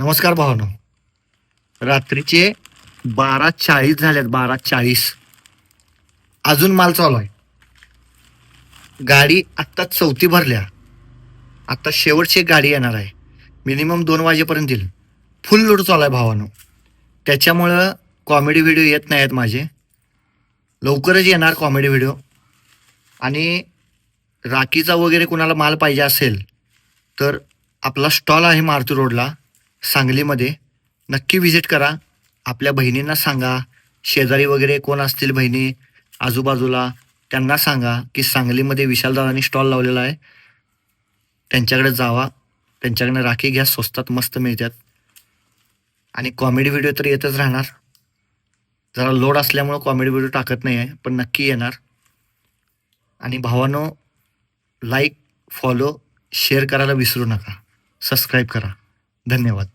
नमस्कार भावानो. रात्रीचे 12:40 झाल्यात. 12:40 अजून माल चालू आहे. गाडी आत्ता 34 भरल्या. आता शेवटची एक गाडी येणार आहे. मिनिमम 2 वाजेपर्यंत येईल. फुल लोड चालू आहे भावानो. त्याच्यामुळं कॉमेडी व्हिडिओ येत नाहीत माझे. लवकरच येणार कॉमेडी व्हिडिओ. आणि राखीचा वगैरे कुणाला माल पाहिजे असेल तर आपला स्टॉल आहे मारुती रोडला सांगलीमध्ये. नक्की व्हिजिट करा. आपल्या बहिणींना सांगा, शेजारी वगैरे कोण असतील बहिणी आजूबाजूला त्यांना सांगा की सांगलीमध्ये विशालदादांनी स्टॉल लावलेला आहे. त्यांच्याकडे जावा, त्यांच्याकडनं राखी घ्या, स्वस्तात मस्त मिळतात. आणि कॉमेडी व्हिडिओ तर येतच राहणार. जरा लोड असल्यामुळं कॉमेडी व्हिडिओ टाकत नाही आहे, पण नक्की येणार. आणि भावानो, लाईक, फॉलो, शेअर करायला विसरू नका. सबस्क्राईब करा. धन्यवाद.